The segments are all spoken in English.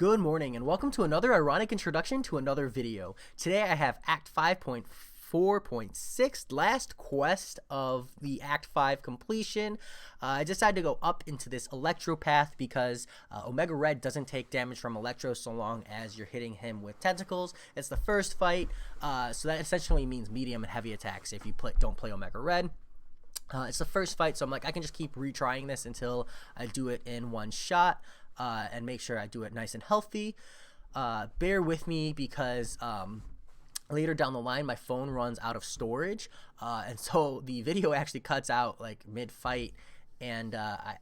Good morning and welcome to another ironic introduction to another video. Today I have Act 5.4.6, last quest of the Act 5 completion. I decided to go up into this Electro path because Omega Red doesn't take damage from Electro so long as you're hitting him with tentacles. It's the first fight, so that essentially means medium and heavy attacks if you don't play Omega Red. It's the first fight, so I'm like, I can just keep retrying this until I do it in one shot. And make sure I do it nice and healthy. Bear with me because later down the line my phone runs out of storage, and so the video actually cuts out like mid-fight, and I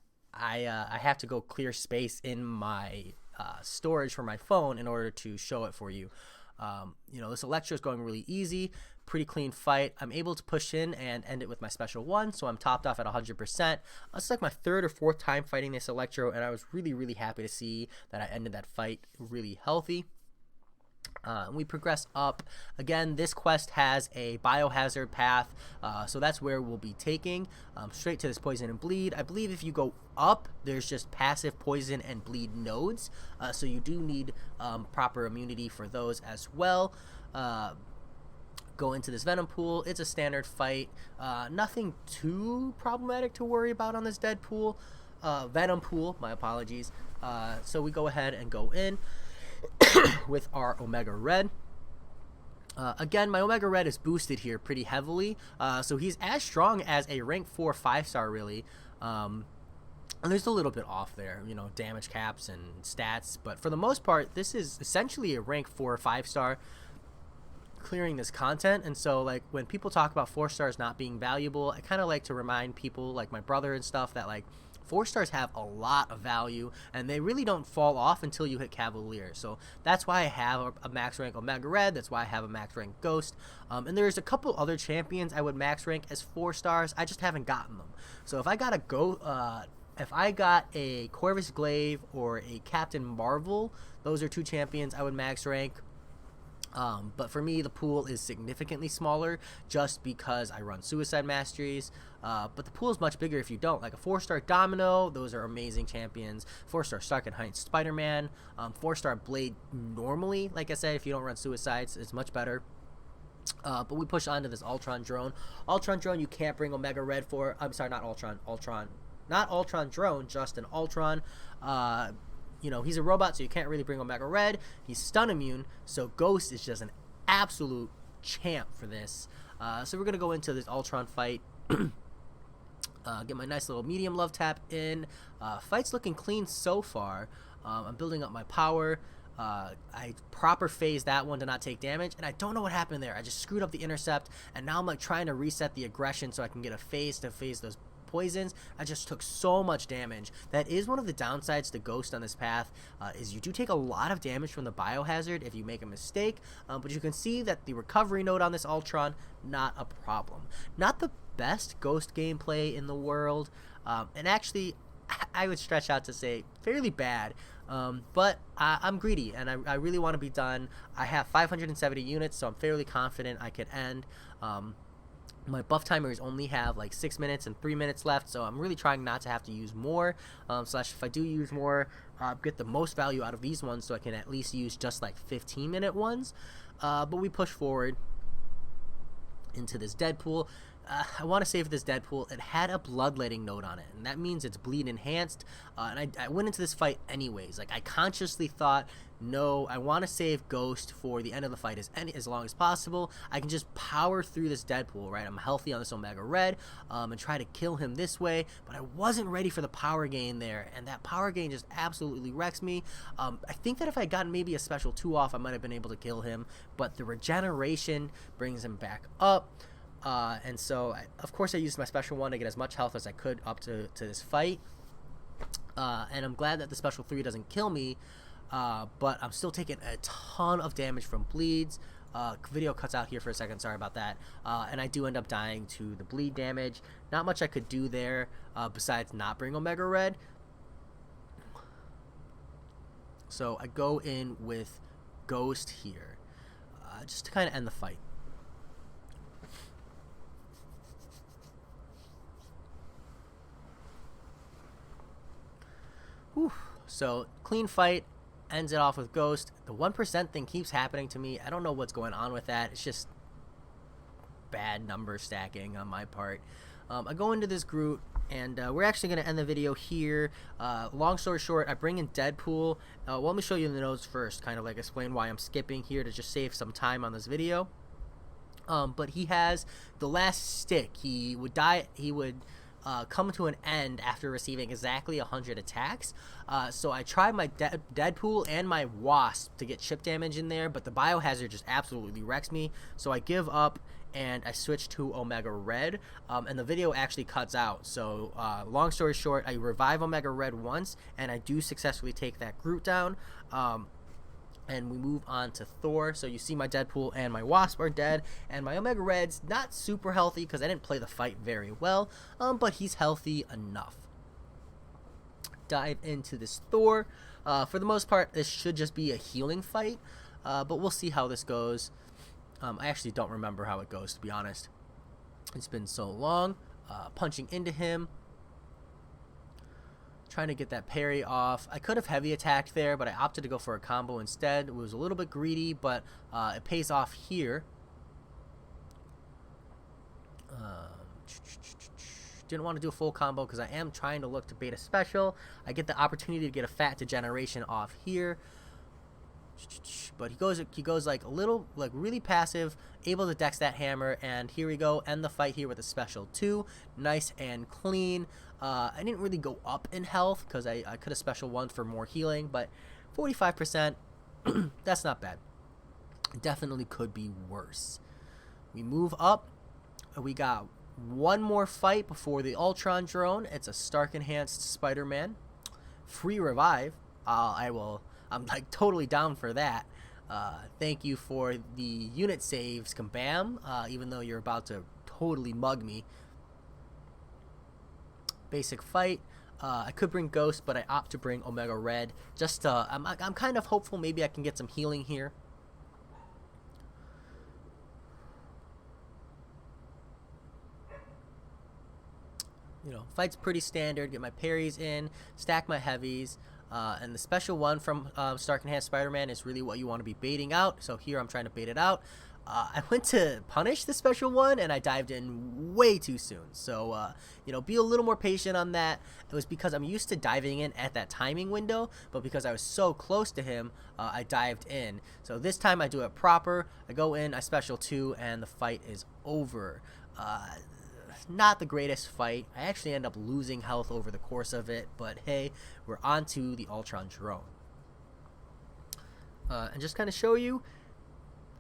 have to go clear space in my storage for my phone in order to show it for you. This Electro is going really easy, pretty clean fight. I'm able to push in and end it with my special one, so I'm topped off at 100%. It's like my third or fourth time fighting this Electro, and I was really happy to see that I ended that fight really healthy. We progress up. Again, this quest has a biohazard path, so that's where we'll be taking straight to this poison and bleed. I believe if you go up, there's just passive poison and bleed nodes, so you do need proper immunity for those as well. Go into this Venom pool. It's a standard fight, nothing too problematic to worry about on this Venom pool, my apologies. So we go ahead and go in with our Omega Red. Again, my Omega Red is boosted here pretty heavily, so he's as strong as a rank 4 5-star really, and there's a little bit off there, damage caps and stats, but for the most part this is essentially a rank 4 5-star clearing this content. And so like when people talk about 4 stars not being valuable, I kind of like to remind people like my brother and stuff that like 4 stars have a lot of value and they really don't fall off until you hit Cavalier. So that's why I have a max rank Omega Red, that's why I have a max rank Ghost, and there's a couple other champions I would max rank as 4 stars. I just haven't gotten them. So if I got a Corvus Glaive or a Captain Marvel, those are 2 champions I would max rank. But for me, the pool is significantly smaller just because I run Suicide Masteries. But the pool is much bigger if you don't. Like a 4-star Domino, those are amazing champions. 4-star Stark and Heinz Spider-Man. 4-star Blade normally, like I said, if you don't run Suicides, it's much better. But we push on to this Ultron Drone. Ultron Drone, you can't bring Omega Red for. I'm sorry, not Ultron. Not Ultron Drone, just an Ultron. He's a robot, so you can't really bring Omega Red. He's stun immune, so Ghost is just an absolute champ for this. So we're going to go into this Ultron fight. Get my nice little medium love tap in. Fight's looking clean so far. I'm building up my power. I proper phased that one to not take damage, and I don't know what happened there. I just screwed up the intercept, and now I'm like trying to reset the aggression so I can get a phase to phase those poisons. I just took so much damage. That is one of the downsides to Ghost on this path, is you do take a lot of damage from the biohazard if you make a mistake, but you can see that the recovery node on this Ultron, not a problem. Not the best Ghost gameplay in the world, and actually I would stretch out to say fairly bad, but I'm greedy and I really want to be done. I have 570 units, so I'm fairly confident I could end. My buff timers only have like 6 minutes and 3 minutes left, so I'm really trying not to have to use more, slash if I do use more, get the most value out of these ones so I can at least use just like 15-minute ones. But we push forward into this Deadpool. I want to say for this Deadpool, it had a bloodletting node on it, and that means it's bleed enhanced, and I went into this fight anyways. Like I consciously thought, no, I want to save Ghost for the end of the fight as long as possible. I can just power through this Deadpool, right? I'm healthy on this Omega Red, and try to kill him this way, but I wasn't ready for the power gain there, and that power gain just absolutely wrecks me. I think that if I had gotten maybe a special 2 off, I might have been able to kill him, but the regeneration brings him back up. And so, of course, I used my special one to get as much health as I could up to this fight. And I'm glad that the special 3 doesn't kill me, but I'm still taking a ton of damage from bleeds. Video cuts out here for a second, sorry about that. And I do end up dying to the bleed damage. Not much I could do there besides not bring Omega Red. So I go in with Ghost here, just to kind of end the fight. Whew. So clean fight. ends it off with Ghost. The 1% thing keeps happening to me. I don't know what's going on with that. It's just bad number stacking on my part. I go into this Groot, and we're actually going to end the video here. Long story short, I bring in Deadpool. Well, let me show you the notes first, kind of like explain why I'm skipping here to just save some time on this video. But he has the last stick. He would die. He would come to an end after receiving exactly 100 attacks. So I tried my Deadpool and my Wasp to get chip damage in there, but the Biohazard just absolutely wrecks me. So I give up and I switch to Omega Red, and the video actually cuts out. So long story short, I revive Omega Red once, and I do successfully take that Groot down. And we move on to Thor. So you see my Deadpool and my Wasp are dead, and my Omega Red's not super healthy because I didn't play the fight very well, but he's healthy enough. Dive into this Thor. For the most part, this should just be a healing fight, but we'll see how this goes. I actually don't remember how it goes, to be honest. It's been so long. Punching into him. Trying to get that parry off. I could have heavy attacked there, but I opted to go for a combo instead. It was a little bit greedy, but it pays off here. Didn't want to do a full combo because I am trying to look to bait a special. I get the opportunity to get a fat degeneration off here. But he goes like a little, like really passive, able to dex that hammer, and here we go, end the fight here with a special 2, nice and clean. I didn't really go up in health because I could have special 1 for more healing, but 45%, that's not bad. Definitely could be worse. We move up, we got one more fight before the Ultron drone. It's a Stark enhanced Spider-Man, free revive. I'm like totally down for that. Thank you for the unit saves, Kabam, even though you're about to totally mug me. Basic fight. I could bring Ghost, but I opt to bring Omega Red. Just I'm kind of hopeful maybe I can get some healing here. You know, fight's pretty standard. Get my parries in, stack my heavies. And the special 1 from Stark Enhanced Spider-Man is really what you want to be baiting out. So here I'm trying to bait it out. I went to punish the special 1, and I dived in way too soon. So, you know, be a little more patient on that. It was because I'm used to diving in at that timing window, but because I was so close to him, I dived in. So this time I do it proper. I go in, I special 2, and the fight is over. Not the greatest fight. I actually end up losing health over the course of it, but hey, we're on to the Ultron drone. And just kind of show you,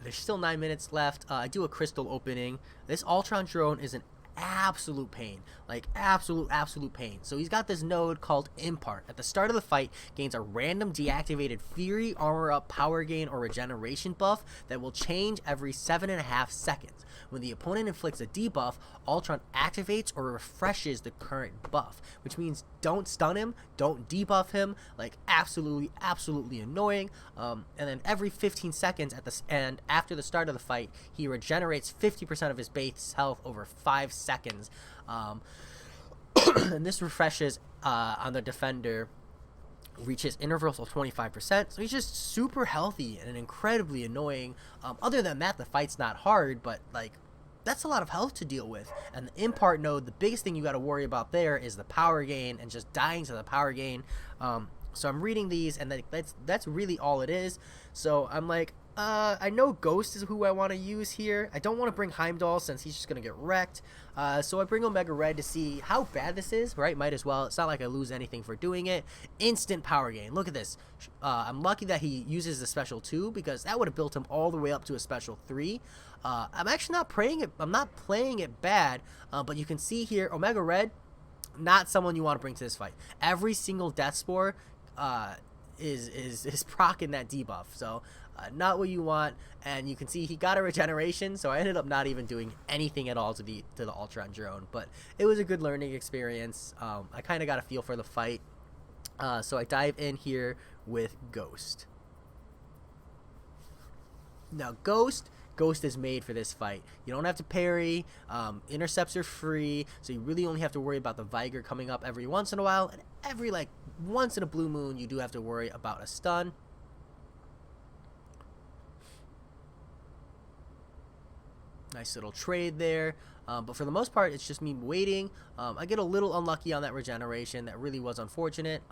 there's still 9 minutes left. I do a crystal opening. This Ultron drone is an absolute pain, like absolute pain. So he's got this node called Impart. At the start of the fight, gains a random deactivated Fury, Armor Up, Power Gain, or Regeneration buff that will change every 7.5 seconds. When the opponent inflicts a debuff, Ultron activates or refreshes the current buff, which means don't stun him, don't debuff him, like absolutely annoying. And then every 15 seconds and after the start of the fight, he regenerates 50% of his base health over 5 seconds. And this refreshes on the defender, reaches intervals of 25%, so he's just super healthy and incredibly annoying. Other than that, the fight's not hard, but like that's a lot of health to deal with. And the Impart node, the biggest thing you got to worry about there is the power gain and just dying to the power gain. So I'm reading these, and that's really all it is. So I'm like, I know Ghost is who I want to use here. I don't want to bring Heimdall since he's just going to get wrecked. So I bring Omega Red to see how bad this is, right? Might as well. It's not like I lose anything for doing it. Instant power gain. Look at this. I'm lucky that he uses the special 2 because that would have built him all the way up to a special 3. I'm actually not playing it. I'm not playing it bad, but you can see here, Omega Red, not someone you want to bring to this fight. Every single Death Spore is proccing that debuff, so not what you want. And you can see he got a regeneration, so I ended up not even doing anything at all to the Ultron drone, but it was a good learning experience. I kind of got a feel for the fight, so I dive in here with Ghost. Now Ghost is made for this fight. You don't have to parry, intercepts are free, so you really only have to worry about the Vigor coming up every once in a while, and every like once in a blue moon you do have to worry about a stun. Nice little trade there. But for the most part, it's just me waiting. I get a little unlucky on that regeneration. That really was unfortunate.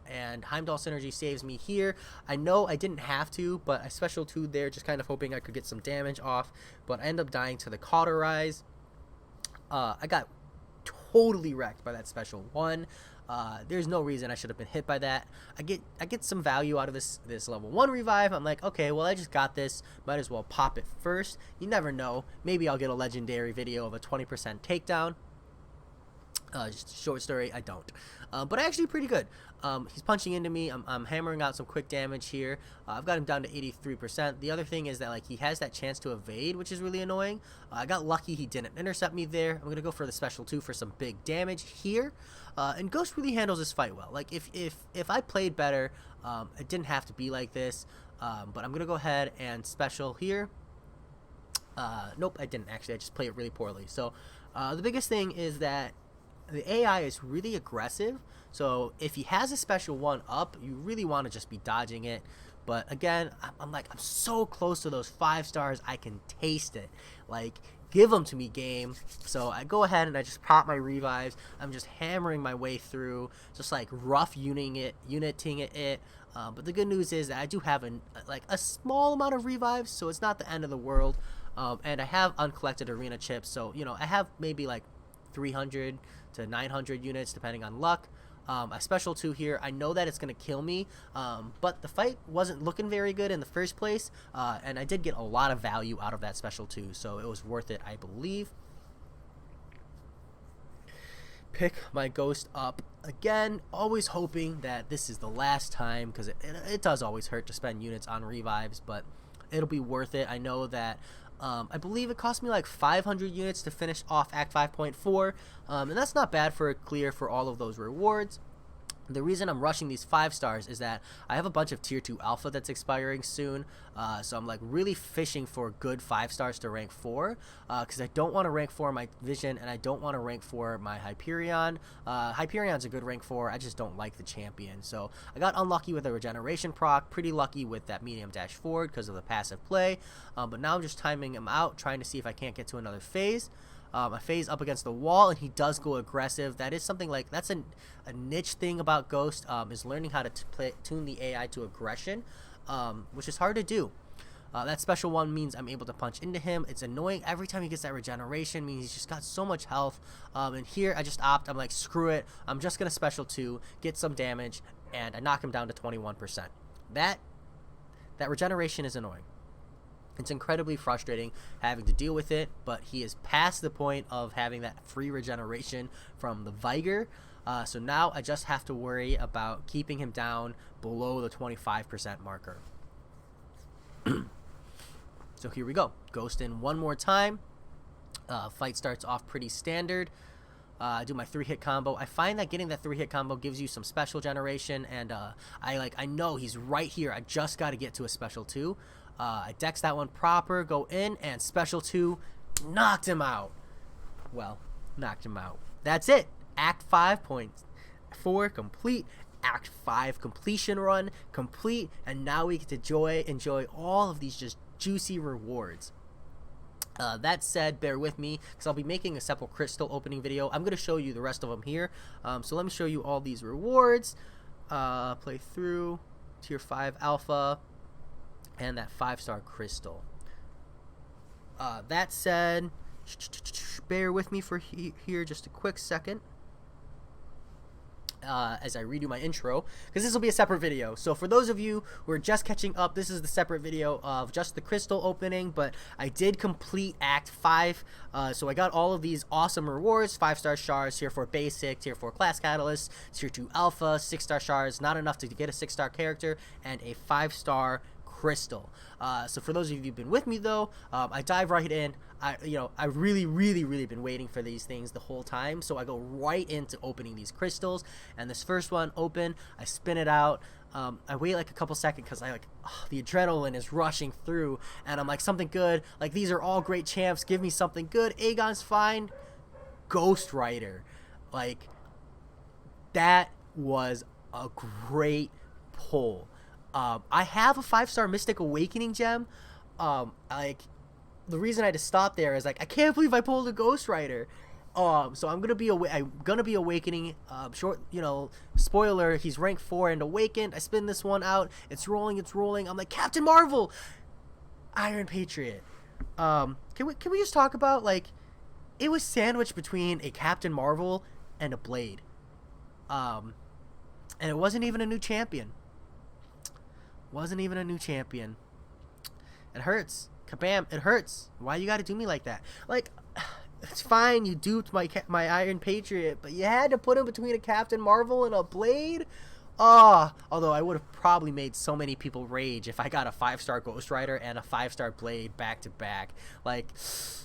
And Heimdall Synergy saves me here. I know I didn't have to, but I special 2 there, just kind of hoping I could get some damage off. But I end up dying to the Cauterize. I got totally wrecked by that special 1. There's no reason I should have been hit by that. I get some value out of this level 1 revive. I'm like, okay, well, I just got this. Might as well pop it first. You never know. Maybe I'll get a legendary video of a 20% takedown. Just a short story, I don't. But actually pretty good. He's punching into me. I'm hammering out some quick damage here. I've got him down to 83%. The other thing is that, like, he has that chance to evade, which is really annoying. I got lucky he didn't intercept me there. I'm going to go for the special 2 for some big damage here. And Ghost really handles this fight well. Like, if I played better, it didn't have to be like this. But I'm going to go ahead and special here. Nope, I didn't actually. I just played it really poorly. So the biggest thing is that the AI is really aggressive, so if he has a special 1 up, you really want to just be dodging it. But again, I'm so close to those 5 stars, I can taste it. Like, give them to me, game. So I go ahead and I just pop my revives. I'm just hammering my way through, just like rough uniting it. But the good news is that I do have a small amount of revives, so it's not the end of the world. And I have uncollected arena chips, so I have maybe like 300 to 900 units depending on luck. I special 2 here. I know that it's gonna kill me, but the fight wasn't looking very good in the first place, and I did get a lot of value out of that special 2, so it was worth it, I believe. Pick my Ghost up again, always hoping that this is the last time, because it does always hurt to spend units on revives, but it'll be worth it. I know that I believe it cost me like 500 units to finish off Act 5.4, and that's not bad for a clear for all of those rewards. The reason I'm rushing these 5 stars is that I have a bunch of tier 2 alpha that's expiring soon, so I'm like really fishing for good 5 stars to rank 4, because I don't want to rank 4 my Vision, and I don't want to rank 4 my Hyperion. Hyperion's a good rank 4, I just don't like the champion, so I got unlucky with the regeneration proc, pretty lucky with that medium dash forward because of the passive play, but now I'm just timing him out, trying to see if I can't get to another phase. I phase up against the wall, and he does go aggressive. That is something like, that's a niche thing about Ghost, is learning how to tune the AI to aggression, which is hard to do. That special 1 means I'm able to punch into him. It's annoying every time he gets that regeneration, means he's just got so much health. And here I just I'm like, screw it. I'm just going to special 2, get some damage, and I knock him down to 21%. That regeneration is annoying. It's incredibly frustrating having to deal with it, but he is past the point of having that free regeneration from the Vigor. So now I just have to worry about keeping him down below the 25% marker. So here we go. Ghost in one more time. Fight starts off pretty standard. I do my 3-hit combo. I find that getting that 3-hit combo gives you some special generation, and I know he's right here. I just got to get to a special 2. I dex that one proper, go in, and special 2, knocked him out. Well, knocked him out. That's it. Act 5.4 complete. Act 5 completion run complete, and now we get to enjoy all of these just juicy rewards. That said, bear with me, because I'll be making a Sepal Crystal opening video. I'm going to show you the rest of them here. So let me show you all these rewards. Play through, tier 5 alpha, and that 5-star crystal. That said, bear with me for here just a quick second as I redo my intro, because this will be a separate video. So for those of you who are just catching up, this is the separate video of just the crystal opening, but I did complete Act 5, so I got all of these awesome rewards: 5-star shards, tier 4 basic, tier 4 class catalyst, tier 2 alpha, 6-star shards, not enough to get a 6-star character, and a 5-star crystal. So for those of you who've been with me though, I dive right in. I really been waiting for these things the whole time, so I go right into opening these crystals. And this first one open, I spin it out. I wait like a couple seconds because the adrenaline is rushing through, and I'm like, something good, like these are all great champs, give me something good. Aegon's fine. Ghost Rider, like that was a great pull. I have a 5-star Mystic Awakening gem. the reason I had to stop there is like I can't believe I pulled a Ghost Rider. So I'm gonna be awakening. Short, spoiler. He's rank 4 and awakened. I spin this one out. It's rolling. I'm like Captain Marvel, Iron Patriot. Can we just talk about like it was sandwiched between a Captain Marvel and a Blade. And it wasn't even a new champion. It hurts. Kabam! It hurts. Why you gotta do me like that? Like. It's fine, you duped my Iron Patriot, but you had to put him between a Captain Marvel and a Blade? Although I would have probably made so many people rage if I got a 5-star Ghost Rider and a 5-star Blade back to back. Like,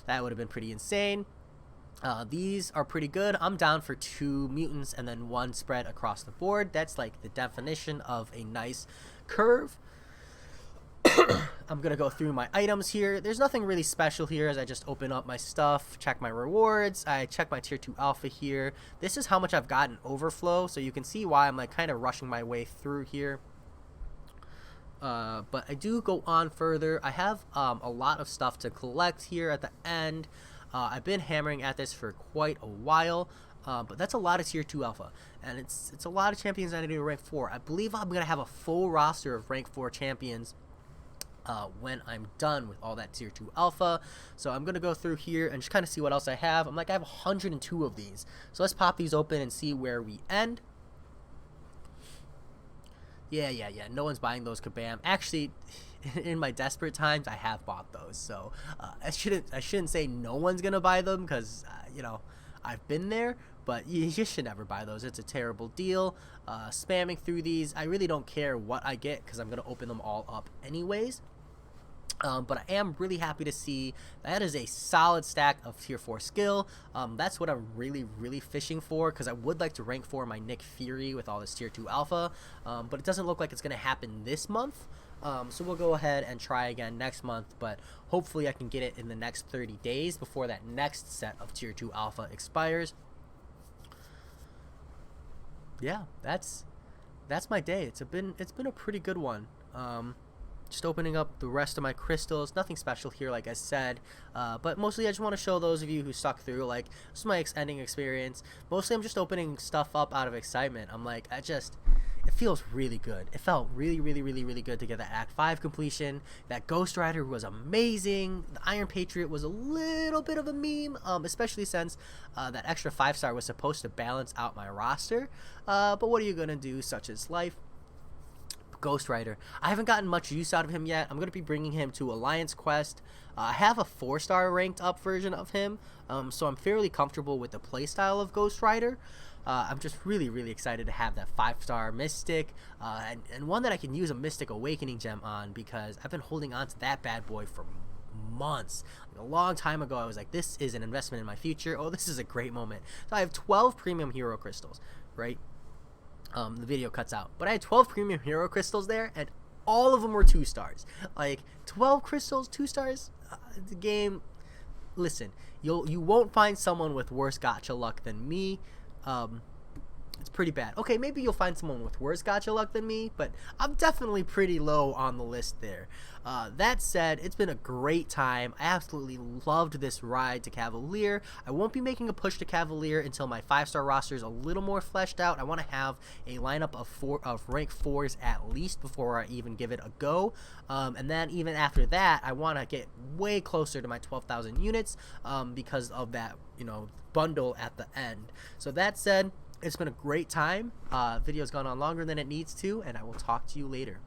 that would have been pretty insane. These are pretty good. I'm down for 2 mutants and then 1 spread across the board. That's like the definition of a nice curve. I'm going to go through my items here. There's nothing really special here as I just open up my stuff, check my rewards. I check my tier 2 alpha here. This is how much I've gotten overflow, so you can see why I'm like kind of rushing my way through here. But I do go on further. I have a lot of stuff to collect here at the end. I've been hammering at this for quite a while. But that's a lot of tier 2 alpha, and it's a lot of champions I need to rank 4. I believe I'm going to have a full roster of rank 4 champions when I'm done with all that tier 2 alpha. So I'm going to go through here and just kind of see what else I have. I have 102 of these. So let's pop these open and see where we end. Yeah. No one's buying those, kabam. Actually, in my desperate times, I have bought those. So I shouldn't say no one's going to buy them because, I've been there. But you should never buy those. It's a terrible deal. Spamming through these, I really don't care what I get because I'm going to open them all up anyways. But I am really happy to see that is a solid stack of tier 4 skill. That's what I'm really fishing for, because I would like to rank 4 my Nick Fury with all this tier 2 alpha. But it doesn't look like it's going to happen this month. So we'll go ahead and try again next month, but hopefully I can get it in the next 30 days before that next set of tier 2 alpha expires. Yeah, that's my day. It's been a pretty good one. Just opening up the rest of my crystals. Nothing special here, like I said, but mostly I just want to show those of you who stuck through, like, this is my ending experience. Mostly I'm just opening stuff up out of excitement. I'm like, it feels really good. It felt really good to get that Act 5 completion. That Ghost Rider was amazing. The Iron Patriot was a little bit of a meme, especially since that extra 5-star was supposed to balance out my roster. But what are you gonna do? Such is life. Ghost Rider. I haven't gotten much use out of him yet. I'm going to be bringing him to Alliance Quest. I have a 4-star ranked up version of him, so I'm fairly comfortable with the playstyle of Ghost Rider. I'm just really excited to have that 5-star Mystic, and one that I can use a Mystic Awakening gem on, because I've been holding on to that bad boy for months. Like, a long time ago, I was like, this is an investment in my future. Oh, this is a great moment. So I have 12 premium hero crystals, right? The video cuts out, but I had 12 premium hero crystals there, and all of them were 2 stars. Like, 12 crystals, 2 stars. The game, listen, you won't find someone with worse gacha luck than me. It's pretty bad. Okay, maybe you'll find someone with worse gacha luck than me, but I'm definitely pretty low on the list there. That said, it's been a great time. I absolutely loved this ride to Cavalier. I won't be making a push to Cavalier until my 5-star roster is a little more fleshed out. I want to have a lineup of rank 4s at least before I even give it a go. And then even after that, I want to get way closer to my 12,000 units because of that, bundle at the end. So that said, it's been a great time. Video's gone on longer than it needs to, and I will talk to you later.